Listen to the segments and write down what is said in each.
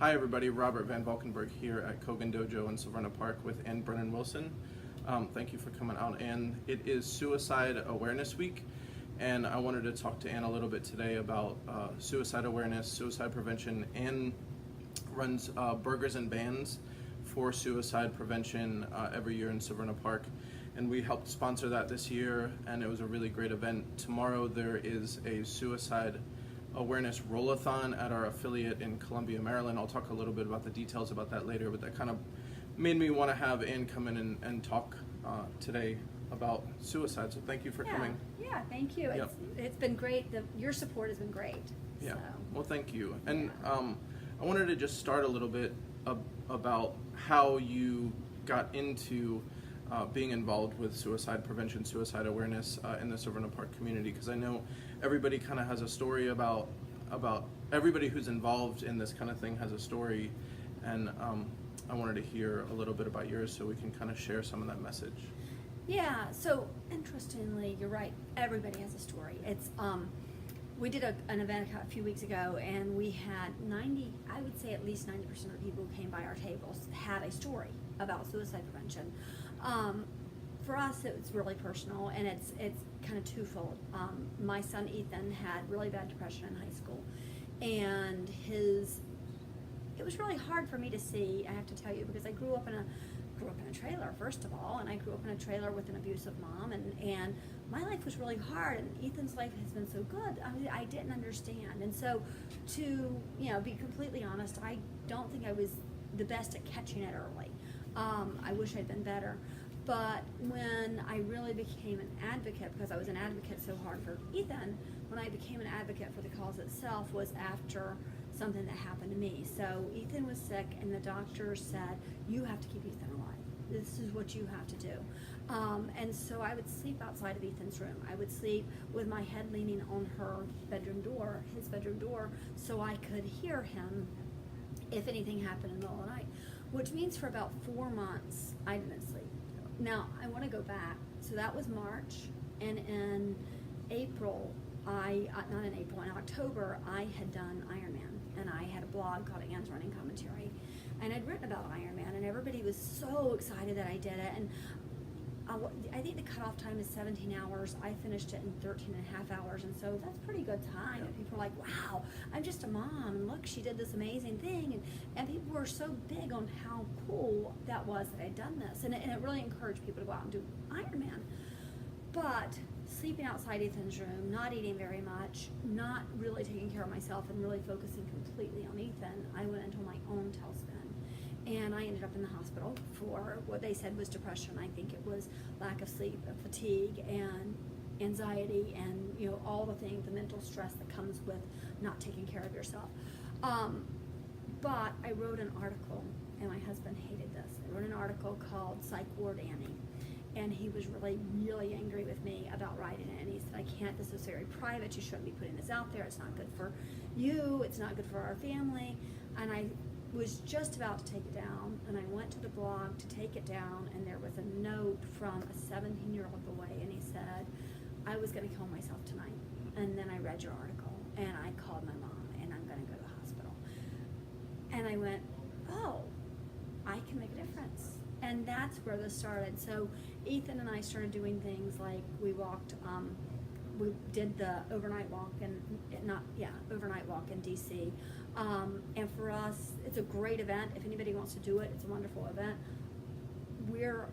Hi everybody, Robert Van Valkenburgh here at Kogen Dojo in Savannah Park with Brennan Wilson. Thank you for coming out. And it is Suicide Awareness Week, and I wanted to talk to Ann a little bit today about suicide awareness, suicide prevention. Ann runs burgers and bands for suicide prevention every year in Savannah Park, and we helped sponsor that this year, and it was a really great event. Tomorrow there is a suicide awareness roll-a-thon at our affiliate in Columbia, Maryland. I'll talk a little bit about the details about that later, but that kind of made me want to have Ann come in and talk today about suicide. So thank you for coming. Yeah, thank you. Yep. It's been great. Your support has been great. Yeah. So. Well, thank you. And I wanted to just start a little bit about how you got into being involved with suicide prevention, suicide awareness in the Savannah Park community, because I know everybody kind of has a story about everybody who's involved in this kind of thing has a story, and I wanted to hear a little bit about yours so we can kind of share some of that message. Yeah, so interestingly, you're right, everybody has a story. It's we did an event a few weeks ago, and we had I would say at least 90% of the people who came by our tables had a story about suicide prevention. For us, it's really personal, and it's kind of twofold. My son Ethan had really bad depression in high school, and it was really hard for me to see, I have to tell you, because I grew up in a trailer, first of all, and I grew up in a trailer with an abusive mom, and my life was really hard, and Ethan's life has been so good. I didn't understand, and so to be completely honest, I don't think I was the best at catching it early. I wish I'd been better. But when I really became an advocate, because I was an advocate so hard for Ethan, when I became an advocate for the cause itself was after something that happened to me. So Ethan was sick, and the doctor said, you have to keep Ethan alive. This is what you have to do. And so I would sleep outside of Ethan's room. I would sleep with my head leaning on his bedroom door, so I could hear him if anything happened in the middle of the night, which means for about 4 months, I didn't sleep. Now, I want to go back. So that was March, and in April, in October, I had done Ironman, and I had a blog called Ann's Running Commentary, and I'd written about Ironman, and everybody was so excited that I did it, and I think the cutoff time is 17 hours. I finished it in 13 and a half hours, and so that's pretty good time. And people are like, wow, I'm just a mom, and look, she did this amazing thing. And people were so big on how cool that was that I'd done this. And it really encouraged people to go out and do Ironman. But sleeping outside Ethan's room, not eating very much, not really taking care of myself, and really focusing completely on Ethan, I went into my own tailspin. And I ended up in the hospital for what they said was depression. I think it was lack of sleep, fatigue, and anxiety, and all the things, the mental stress that comes with not taking care of yourself. But I wrote an article, and my husband hated this. I wrote an article called Psych Ward Annie, and he was really, really angry with me about writing it. And he said, I can't, this is very private. You shouldn't be putting this out there. It's not good for you. It's not good for our family. And I was just about to take it down, and I went to the blog to take it down, and there was a note from a 17-year-old boy, and he said, I was going to kill myself tonight, and then I read your article, and I called my mom, and I'm going to go to the hospital. And I went, oh, I can make a difference. And that's where this started. So Ethan and I started doing things like we did the overnight walk in DC. And for us, it's a great event. If anybody wants to do it, it's a wonderful event. We're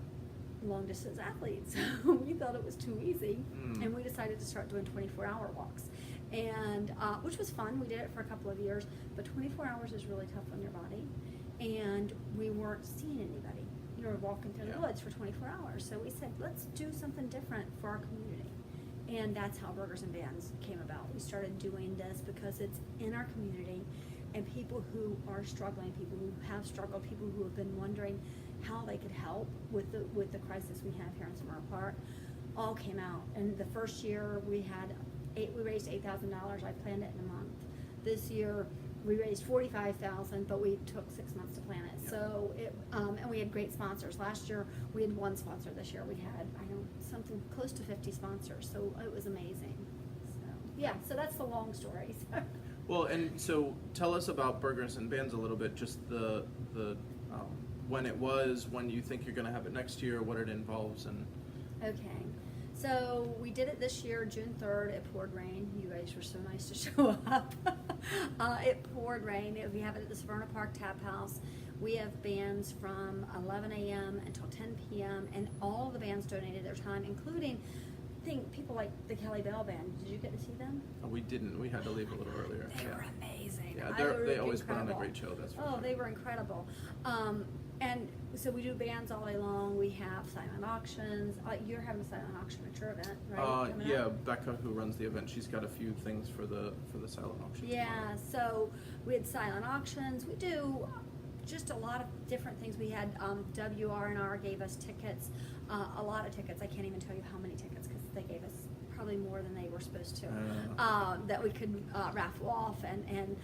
long distance athletes, so we thought it was too easy, and we decided to start doing 24-hour walks, and which was fun. We did it for a couple of years, but 24 hours is really tough on your body, and we weren't seeing anybody. We were walking through the woods for 24 hours, so we said, let's do something different for our community. And that's how Burgers and Bands came about. We started doing this because it's in our community, and people who are struggling, people who have struggled, people who have been wondering how they could help with the crisis we have here in Savannah Park, all came out. And the first year we raised $8,000. I planned it in a month. This year we raised $45,000, but we took 6 months to plan it. So and we had great sponsors. Last year we had one sponsor. This year we had something close to 50 sponsors. So it was amazing. So yeah, so that's the long story. Well, and so tell us about Burgers and Bands a little bit, just the when it was, when you think you're going to have it next year, what it involves, and Okay. So we did it this year, June 3rd. It poured rain. You guys were so nice to show up. It poured rain. We have it at the Severna Park Tap House. We have bands from 11 a.m. until 10 p.m. and all the bands donated their time, including people like the Kelly Bell Band. Did you get to see them? we didn't. We had to leave a little earlier. They were amazing. Yeah, They were they always put on a incredible. great show. That's for Oh, sure. they were incredible. And so we do bands all day long. We have silent auctions. You're having a silent auction at your event, right? Coming Yeah, up? Becca, who runs the event, she's got a few things for the silent auction. Yeah, so we had silent auctions. We do just a lot of different things. We had WR&R gave us tickets, a lot of tickets. I can't even tell you how many tickets because they gave us probably more than they were supposed to, that we could raffle off, and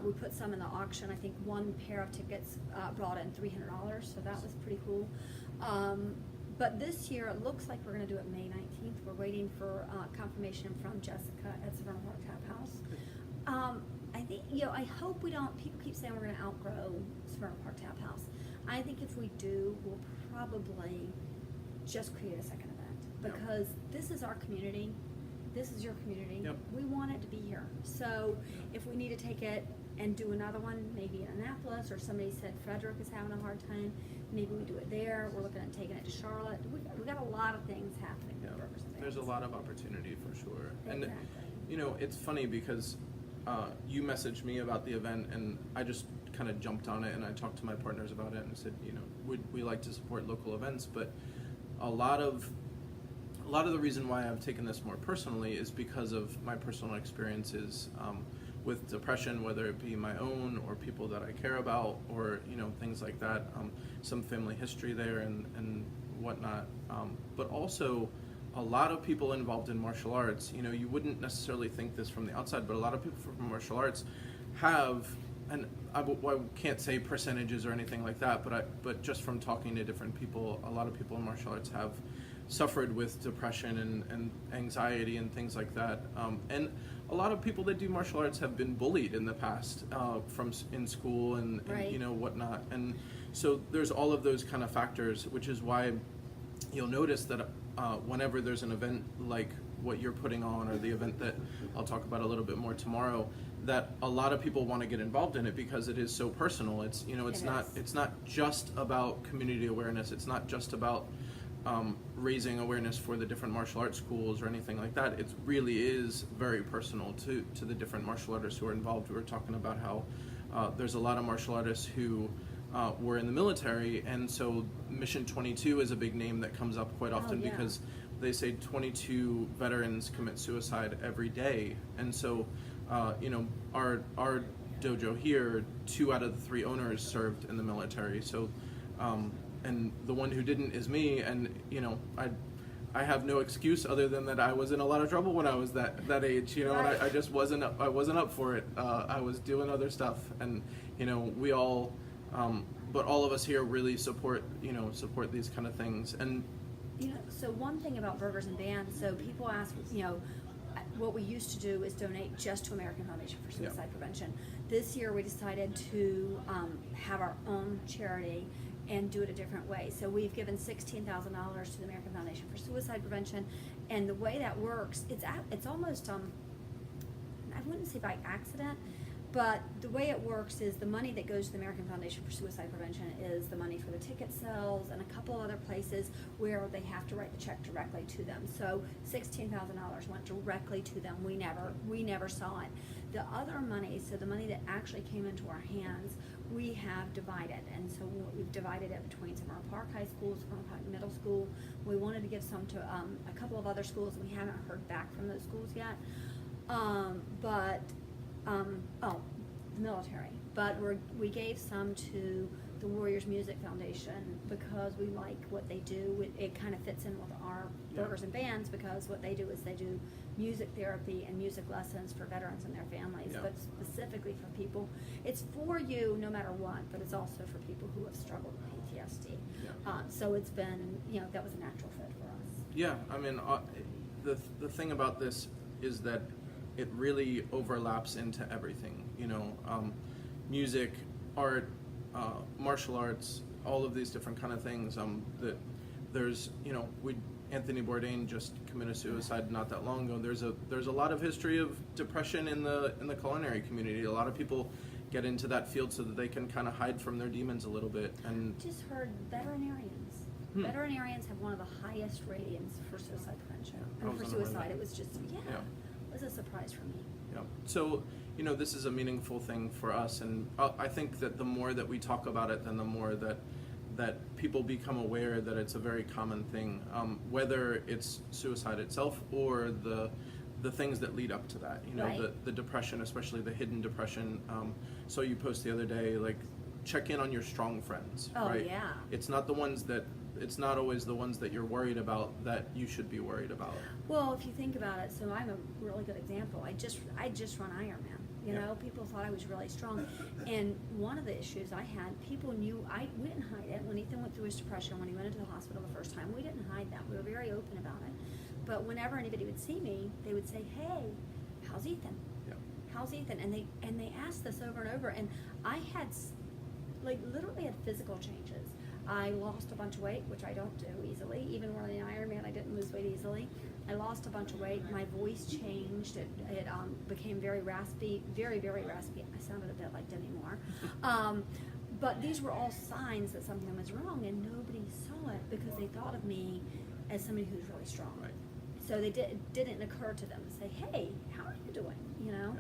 we put some in the auction. I think one pair of tickets brought in $300, so that was pretty cool. But this year it looks like we're going to do it May 19th. We're waiting for confirmation from Jessica at Severna Park Tap House. I think, I hope we don't, people keep saying we're going to outgrow Severna Park Tap House. I think if we do, we'll probably just create a second event. Because this is our community, this is your community. Yep. We want it to be here. So if we need to take it and do another one, maybe in Annapolis, or somebody said Frederick is having a hard time, maybe we do it there. We're looking at taking it to Charlotte. We got a lot of things happening with Burgers and Bands. There's a lot of opportunity for sure. Exactly. And it's funny because you messaged me about the event, and I just kind of jumped on it, and I talked to my partners about it and said, we like to support local events, but a lot of the reason why I've taken this more personally is because of my personal experiences with depression, whether it be my own or people that I care about, or things like that. Some family history there and whatnot, but also a lot of people involved in martial arts. You wouldn't necessarily think this from the outside, but a lot of people from martial arts have, and I can't say percentages or anything like that, but just from talking to different people, a lot of people in martial arts have suffered with depression and anxiety and things like that. And a lot of people that do martial arts have been bullied in the past in school and Right. Whatnot. And so there's all of those kind of factors, which is why you'll notice that whenever there's an event like what you're putting on, or the event that I'll talk about a little bit more tomorrow, that a lot of people want to get involved in it because it is so personal. It's it's not just about community awareness. It's not just about raising awareness for the different martial arts schools or anything like that. It really is very personal to the different martial artists who are involved. We were talking about how there's a lot of martial artists who were in the military, and so Mission 22 is a big name that comes up quite often because they say 22 veterans commit suicide every day. And so our dojo here, 2 out of the 3 owners served in the military. So and the one who didn't is me, and I have no excuse other than that I was in a lot of trouble when I was that age, and I just wasn't up for it. I was doing other stuff, and we all, but all of us here really support these kind of things. And so one thing about Burgers and Bands, so people ask, what we used to do is donate just to American Foundation for Suicide Prevention. This year we decided to have our own charity and do it a different way. So we've given $16,000 to the American Foundation for Suicide Prevention, and the way that works, it's almost I wouldn't say by accident, but the way it works is the money that goes to the American Foundation for Suicide Prevention is the money for the ticket sales and a couple other places where they have to write the check directly to them. So $16,000 went directly to them. We never saw it. The other money, so the money that actually came into our hands, we have divided, and so we've divided it between Severna Park High School, Severna Park Middle School. We wanted to give some to a couple of other schools, and we haven't heard back from those schools yet. The military. But we gave some to the Warriors Music Foundation because we like what they do. It kind of fits in with our Burgers and Bands, because what they do is they do music therapy and music lessons for veterans and their families, but specifically for people. It's for you no matter what, but it's also for people who have struggled with PTSD. So it's been, that was a natural fit for us. Yeah, I mean, the thing about this is that it really overlaps into everything, music, art, martial arts, all of these different kind of things. That there's, Anthony Bourdain just committed suicide not that long ago. There's a lot of history of depression in the culinary community. A lot of people get into that field so that they can kind of hide from their demons a little bit. And Just heard veterinarians. Veterinarians have one of the highest ratings for suicide prevention. I And was for unaware of suicide, that. it was just, Yeah. it was a surprise for me. Yeah. So, this is a meaningful thing for us, and I think that the more that we talk about it, then the more that people become aware that it's a very common thing, whether it's suicide itself or the things that lead up to that. Right. The depression, especially the hidden depression. So you post the other day, like, check in on your strong friends. Oh, right? yeah. It's not always the ones that you're worried about that you should be worried about. Well, if you think about it, so I'm a really good example. I just run Ironman. People thought I was really strong, and one of the issues I had, people knew we didn't hide it. When Ethan went through his depression, when he went into the hospital the first time, we didn't hide that. We were very open about it. But whenever anybody would see me, they would say, "Hey, how's Ethan? Yeah. How's Ethan?" And they asked this over and over, and I had literally had physical changes. I lost a bunch of weight, which I don't do easily. Even when I Ironman, I didn't lose weight easily. I lost a bunch of weight. My voice changed. It became very raspy, very, very raspy. I sounded a bit like Demi Moore. But these were all signs that something was wrong, and nobody saw it because they thought of me as somebody who's really strong. Right. So it didn't occur to them to say, "Hey, how are you doing?" Yeah.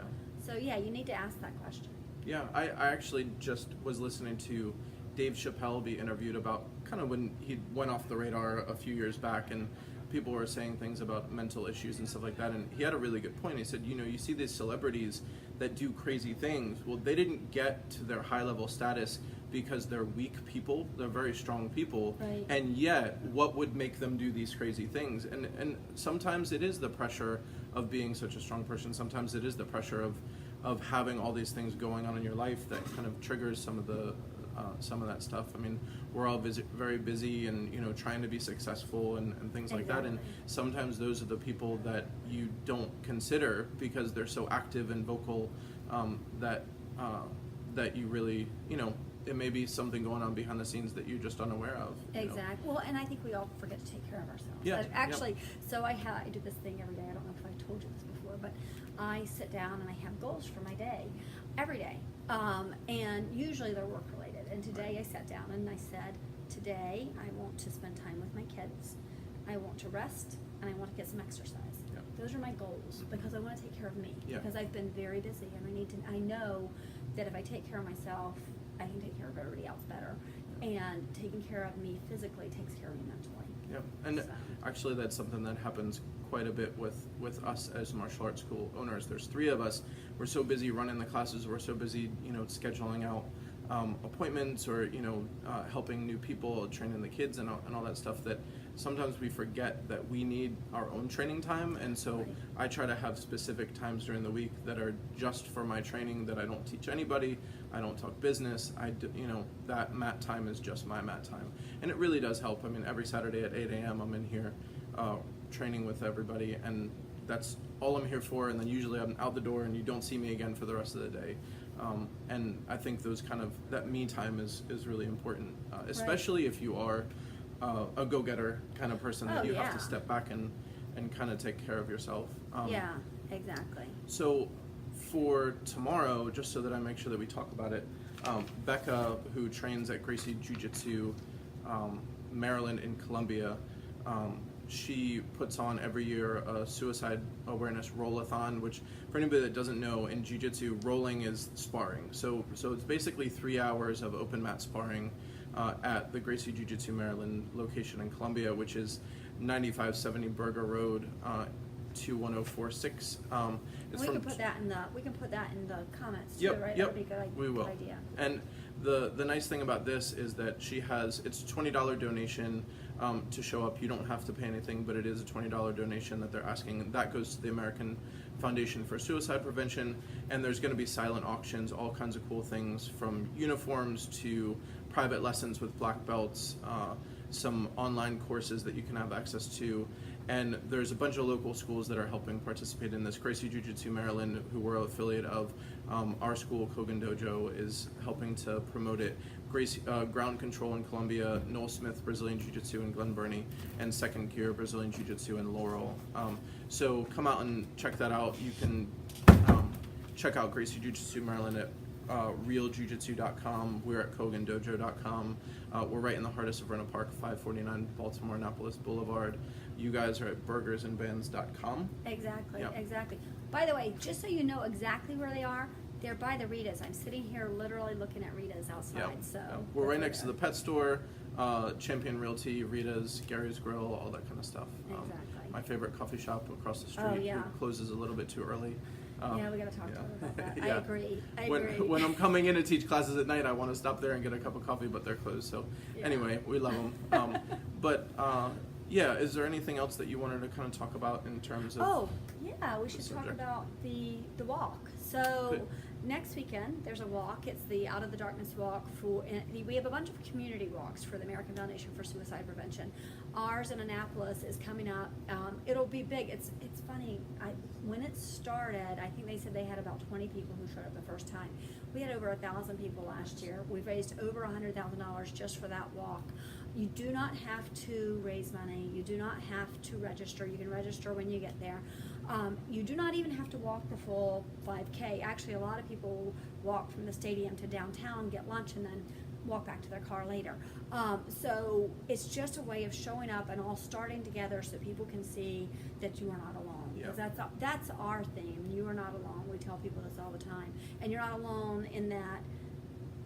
So yeah, you need to ask that question. Yeah, I actually just was listening to Dave Chappelle be interviewed about kind of when he went off the radar a few years back, and people were saying things about mental issues and stuff like that, and he had a really good point. He said, you see these celebrities that do crazy things. Well, they didn't get to their high level status because they're weak people. They're very strong people. Right. And yet, what would make them do these crazy things? And sometimes it is the pressure of being such a strong person. Sometimes it is the pressure of having all these things going on in your life that kind of triggers some of that stuff. I mean, we're all very busy and trying to be successful and things like that. And sometimes those are the people that you don't consider because they're so active and vocal that you really it may be something going on behind the scenes that you're just unaware of. Exactly. Well, and I think we all forget to take care of ourselves. Yeah. Actually, so I do this thing every day. I don't know if I told you this before, but I sit down and I have goals for my day, every day, and usually they're work related. And today I sat down and I said, today I want to spend time with my kids, I want to rest, and I want to get some exercise. Yeah. Those are my goals because I want to take care of me. Yeah. Because I've been very busy and I know that if I take care of myself, I can take care of everybody else better. And taking care of me physically takes care of me mentally. Yeah, and So. actually that's something that happens quite a bit with us as martial arts school owners. There's 3 of us. We're so busy running the classes. We're so busy, scheduling out appointments or, helping new people, training the kids and all that stuff that sometimes we forget that we need our own training time. And so Right. I try to have specific times during the week that are just for my training, that I don't teach anybody. I don't talk business. That mat time is just my mat time. And it really does help. I mean, every Saturday at 8 a.m. I'm in here training with everybody, and that's all I'm here for. And then usually I'm out the door and you don't see me again for the rest of the day. And I think that me time is really important, especially if you are a go-getter kind of person, that you have to step back and kind of take care of yourself. Yeah, exactly. So for tomorrow, just so that I make sure that we talk about it, Becca, who trains at Gracie Jiu-Jitsu, Maryland in Columbia, she puts on every year a suicide awareness roll-a-thon, which for anybody that doesn't know, in jiu-jitsu, rolling is sparring. So it's basically 3 hours of open mat sparring at the Gracie Jiu-Jitsu Maryland location in Columbia, which is 9570 Burger Road, 21046. We can put that in the comments too, Yep, right? yep, That would be a we will. good idea. And the nice thing about this is that it's a $20 donation to show up. You don't have to pay anything, but it is a $20 donation that they're asking, and that goes to the American Foundation for Suicide Prevention. And there's going to be silent auctions, all kinds of cool things, from uniforms to private lessons with black belts, some online courses that you can have access to. And there's a bunch of local schools that are helping participate in this. Gracie Jiu-Jitsu Maryland, who we're an affiliate of, our school, Kogen Dojo, is helping to promote it. Gracie, Ground Control in Columbia, Noel Smith Brazilian Jiu-Jitsu in Glen Burnie, and Second Gear Brazilian Jiu-Jitsu in Laurel. So come out and check that out. You can check out Gracie Jiu-Jitsu Maryland at realjujitsu.com. We're at kogendojo.com. We're right in the heart of Savannah Park, 549 Baltimore Annapolis Boulevard. You guys are at burgersandbands.com. Exactly, Yep. exactly. By the way, just so you know exactly where they are, they're by the Ritas. I'm sitting here literally looking at Ritas outside. Yep. So Yep. We're right next to the pet store, Champion Realty, Rita's, Gary's Grill, all that kind of stuff. Exactly. My favorite coffee shop across the street. Oh, yeah. Who closes a little bit too early. Yeah, we got to talk to them about that. Yeah. I agree. When I'm coming in to teach classes at night, I want to stop there and get a cup of coffee, but they're closed. So Yeah. anyway, we love them. Yeah, is there anything else that you wanted to kind of talk about in terms of? Oh, yeah, we should the talk subject? about the walk. So Good. next weekend there's a walk. It's the Out of the Darkness walk and we have a bunch of community walks for the American Foundation for Suicide Prevention. Ours in Annapolis is coming up. It'll be big. It's funny. When it started, I think they said they had about 20 people who showed up the first time. We had over 1,000 people last year. We've raised over $100,000 just for that walk. You do not have to raise money. You do not have to register. You can register when you get there. You do not even have to walk the full 5K. Actually, a lot of people walk from the stadium to downtown, get lunch, and then walk back to their car later. So it's just a way of showing up and all starting together so people can see that you are not alone. Because that's our theme. You are not alone. We tell people this all the time. And you're not alone in that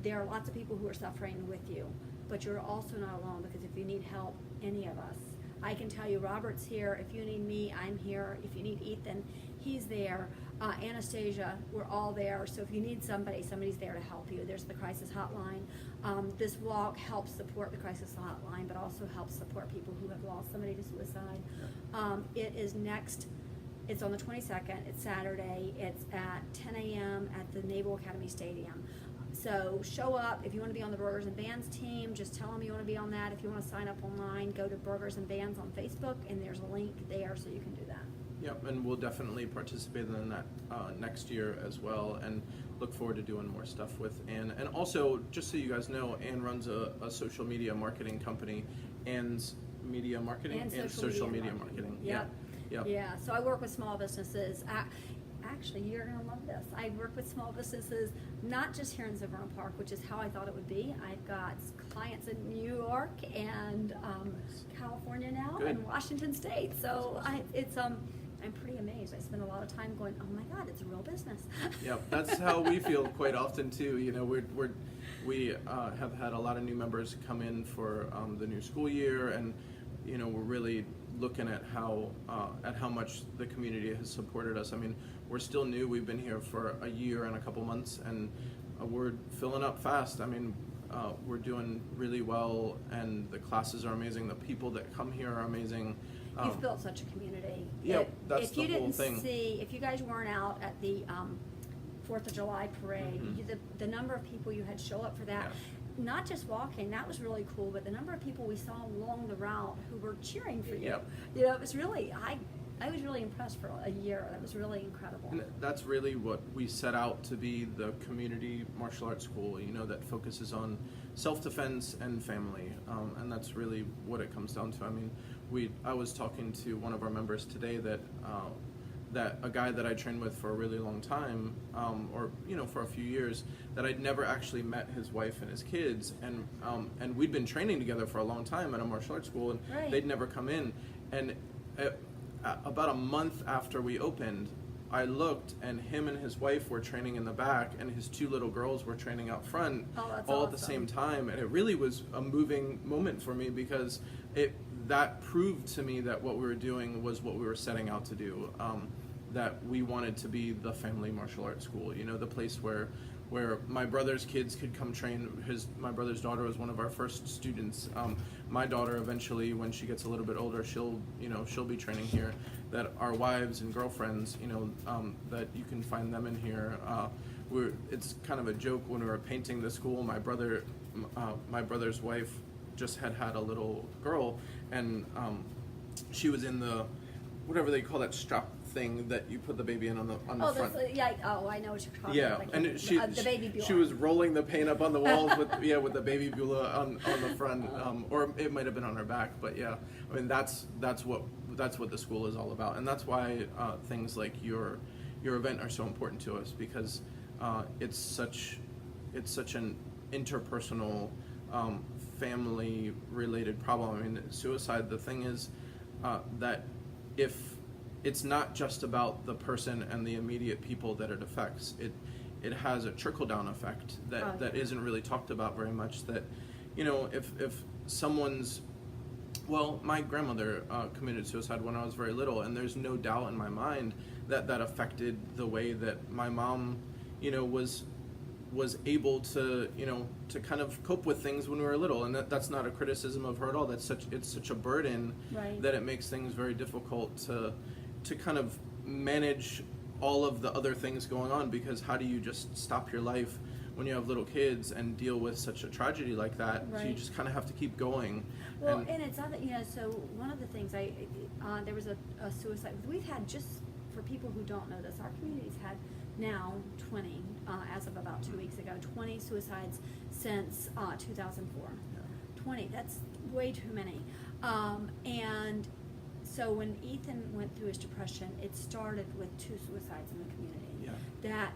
there are lots of people who are suffering with you. But you're also not alone, because if you need help, any of us, I can tell you, Robert's here. If you need me, I'm here. If you need Ethan, he's there. Anastasia, we're all there. So if you need somebody, somebody's there to help you. There's the crisis hotline. This walk helps support the crisis hotline, but also helps support people who have lost somebody to suicide. It is next. It's on the 22nd. It's Saturday. It's at 10 a.m. at the Naval Academy Stadium. So show up. If you want to be on the Burgers and Bands team, just tell them you want to be on that. If you want to sign up online, go to Burgers and Bands on Facebook, and there's a link there so you can do that. Yep, and we'll definitely participate in that next year as well, and look forward to doing more stuff with Ann. And also, just so you guys know, Ann runs a social media marketing company, Ann's Media Marketing, and social media marketing. Yep. Yep. Yeah, so I work with small businesses. Actually, you're going to love this. I work with small businesses, not just here in Savannah Park, which is how I thought it would be. I've got clients in New York and California now, Good. and Washington State. So I'm pretty amazed. I spend a lot of time going, oh my God, it's a real business. Yep, that's how we feel quite often too. You know, we have had a lot of new members come in for the new school year, and you know, we're really looking at how much the community has supported us. I mean, we're still new. We've been here for a year and a couple months, and we're filling up fast. I mean, we're doing really well, and the classes are amazing. The people that come here are amazing. You've built such a community. Yeah, that's if you the whole didn't thing. see, if you guys weren't out at the 4th of July parade, Mhm. the number of people you had show up for that, not just walking, that was really cool, but the number of people we saw along the route who were cheering for you. Yep. You know, it was really, I was really impressed for a year. That was really incredible. And that's really what we set out to be, the community martial arts school, you know, that focuses on self-defense and family. And that's really what it comes down to. I mean, I was talking to one of our members today that a guy that I trained with for a really long time, or you know, for a few years, that I'd never actually met his wife and his kids, and we'd been training together for a long time at a martial arts school, and Right. they'd never come in. And about a month after we opened, I looked, and him and his wife were training in the back, and his 2 little girls were training out front, Oh, that's all at the awesome. same time. And it really was a moving moment for me, because that proved to me that what we were doing was what we were setting out to do. That we wanted to be the family martial arts school, you know, the place where my brother's kids could come train. My brother's daughter was one of our first students. My daughter eventually, when she gets a little bit older, she'll be training here. That our wives and girlfriends, you know, that you can find them in here. It's kind of a joke when we were painting the school. My brother's wife just had a little girl, and she was in the whatever they call that strap thing that you put the baby in on the front. I know what you're talking Yeah, about. and The baby Beulah. she was rolling the paint up on the walls with the baby Beulah on the front, or it might have been on her back, but yeah, I mean that's what the school is all about, and that's why things like your event are so important to us, because it's such an interpersonal, family related problem. I mean, suicide. The thing is that if it's not just about the person and the immediate people that it affects, it has a trickle down effect that isn't really talked about very much. That, if someone's, well, my grandmother committed suicide when I was very little, and there's no doubt in my mind that affected the way that my mom, was able to to kind of cope with things when we were little, and that's not a criticism of her at all. It's such a burden, right, that it makes things very difficult to kind of manage all of the other things going on, because how do you just stop your life when you have little kids and deal with such a tragedy like that? Right. So you just kind of have to keep going. Well, and it's other, so one of the things there was a suicide. We've had, just for people who don't know this, our community's had now 20, as of about 2 weeks ago, 20 suicides since 2004. Yeah. 20, that's way too many. And so when Ethan went through his depression, it started with 2 suicides in the community. Yeah. That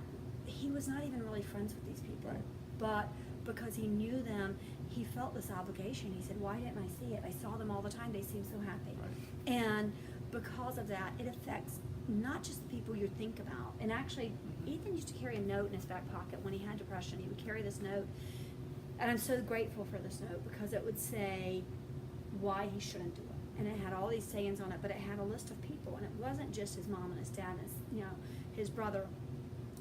he was not even really friends with these people, Right. but because he knew them, he felt this obligation. He said, why didn't I see it? I saw them all the time. They seemed so happy. Right. And because of that, it affects not just the people you think about. And actually, Ethan used to carry a note in his back pocket when he had depression. He would carry this note. And I'm so grateful for this note, because it would say why he shouldn't do it. And it had all these sayings on it, but it had a list of people. And it wasn't just his mom and his dad and his brother.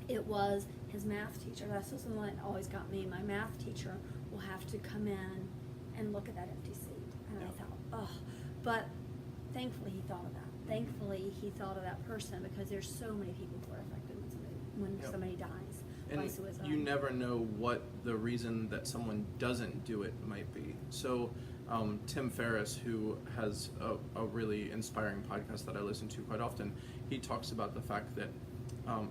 It was his math teacher. That's the one that always got me. My math teacher will have to come in and look at that empty seat. And I thought, oh. But thankfully he thought of that. Thankfully he thought of that person, because there's so many people who are affected when somebody dies by suicide. You never know what the reason that someone doesn't do it might be. So Tim Ferriss, who has a really inspiring podcast that I listen to quite often, he talks about the fact that,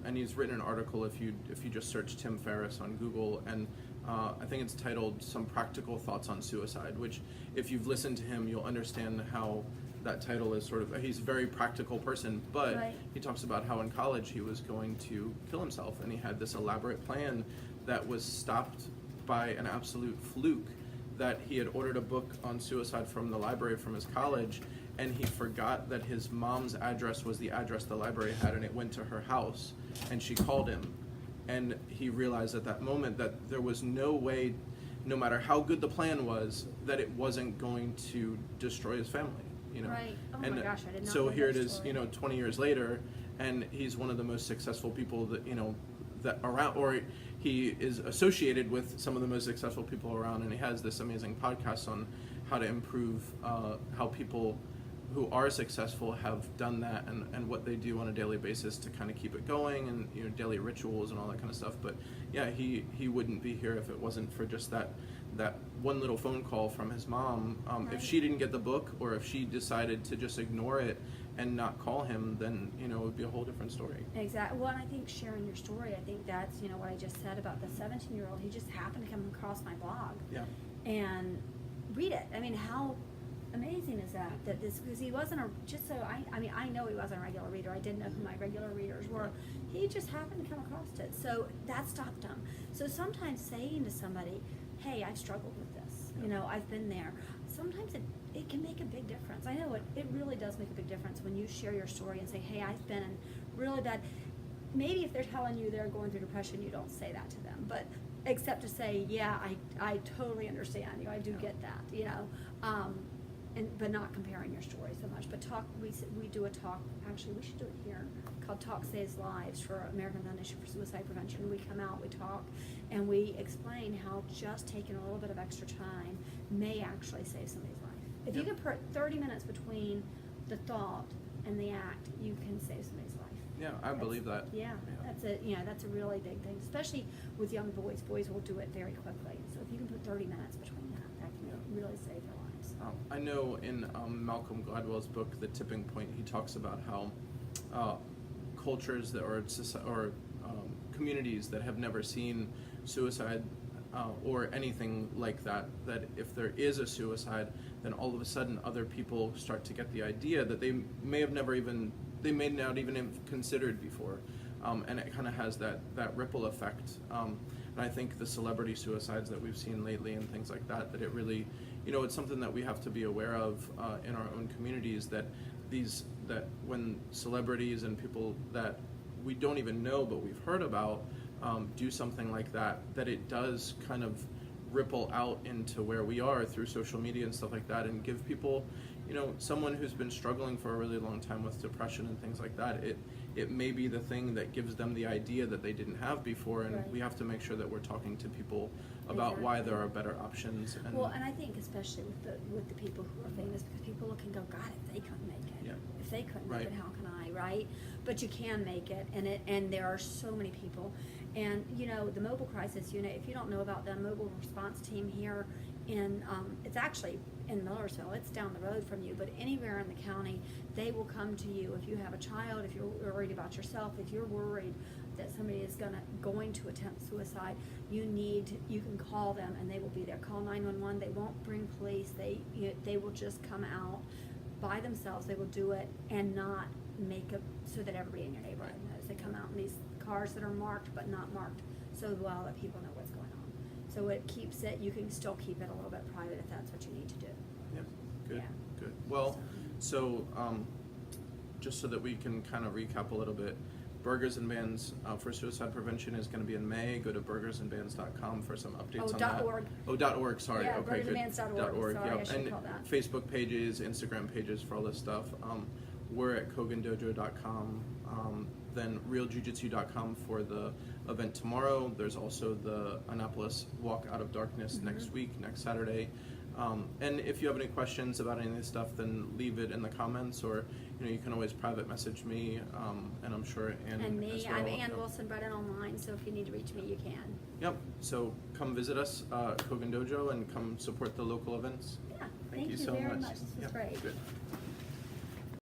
and he's written an article, if you just search Tim Ferriss on Google, and I think it's titled Some Practical Thoughts on Suicide, which if you've listened to him, you'll understand how that title is sort of, he's a very practical person, but Right. He talks about how in college he was going to kill himself, and he had this elaborate plan that was stopped by an absolute fluke, that he had ordered a book on suicide from the library from his college, and he forgot that his mom's address was the address the library had, and it went to her house, and she called him, and he realized at that moment that there was no way, no matter how good the plan was, that it wasn't going to destroy his family. Right. Oh and my gosh, I did not so know here that it is, story. 20 years later, and he's one of the most successful people that that around, or he is associated with some of the most successful people around, and he has this amazing podcast on how to improve how people who are successful have done that, and what they do on a daily basis to kind of keep it going, and daily rituals and all that kind of stuff. But yeah, he wouldn't be here if it wasn't for just that one little phone call from his mom. Right. If she didn't get the book, or if she decided to just ignore it and not call him, then it would be a whole different story. Exactly. Well, and I think sharing your story, I think that's what I just said about the 17-year-old. He just happened to come across my blog. Yeah. And read it. I mean, how amazing is that? That this, because he wasn't I know he wasn't a regular reader. I didn't know who my regular readers were. He just happened to come across it. So that stopped him. So sometimes saying to somebody, hey, I've struggled with this. Yeah. I've been there. Sometimes it can make a big difference. I know it really does make a big difference when you share your story and say, hey, I've been in really bad. Maybe if they're telling you they're going through depression, you don't say that to them. But except to say, yeah, I totally understand you. I do get that, but not comparing your story so much. But we do a talk, actually we should do it here, called Talk Saves Lives for American Foundation for Suicide Prevention. We come out, we talk, and we explain how just taking a little bit of extra time may actually save somebody's life. If you can put 30 minutes between the thought and the act, you can save somebody's life. Yeah, I believe that. Yeah, that's a really big thing, especially with young boys. Boys will do it very quickly. So if you can put 30 minutes between that can really save their lives. I know in Malcolm Gladwell's book, The Tipping Point, he talks about how cultures that or communities that have never seen suicide or anything like that, that if there is a suicide, then all of a sudden other people start to get the idea that they may not even have considered before. And it kind of has that ripple effect. And I think the celebrity suicides that we've seen lately and things like that, that it really, it's something that we have to be aware of in our own communities, that when celebrities and people that we don't even know but we've heard about do something like that, that it does kind of ripple out into where we are through social media and stuff like that, and give people, someone who's been struggling for a really long time with depression and things like that, it may be the thing that gives them the idea that they didn't have before, and Right. we have to make sure that we're talking to people about why there are better options. And I think especially with the people who are famous, because people look and go, God, if they couldn't make it, Yeah. if they couldn't Right. make it, how can I, right? But you can make it, and there are so many people. And the mobile crisis unit, if you don't know about the mobile response team here it's actually in Millersville, it's down the road from you, but anywhere in the county, they will come to you if you have a child, if you're worried about yourself, if you're worried that somebody is going to attempt suicide, you can call them and they will be there. Call 911. They won't bring police. They will just come out by themselves. They will do it and not make it so that everybody in your neighborhood knows. They come out in these cars that are marked but not marked so well that people know what's going on. So it keeps it, you can still keep it a little bit private if that's what you need to do. Yeah, good, Yeah. good. Well, so just so that we can kind of recap a little bit, Burgers and Bands for suicide prevention is going to be in May. Go to burgersandbands.com for some updates on that. .org. .org, sorry. Yeah, okay, good. burgersandbands.org. Sorry, yep. I should And call that. Facebook pages, Instagram pages for all this stuff. We're at kogendojo.com. Then realjujitsu.com for the event tomorrow. There's also the Annapolis Walk Out of Darkness next week, next Saturday. And if you have any questions about any of this stuff, then leave it in the comments, or you can always private message me, and I'm sure Ann And me, as well. I'm Ann Wilson Brennan online, so if you need to reach me, you can. Yep. So come visit us, Kogen Dojo, and come support the local events. Yeah, Thank you so very much. much. This was Yep, great. Good.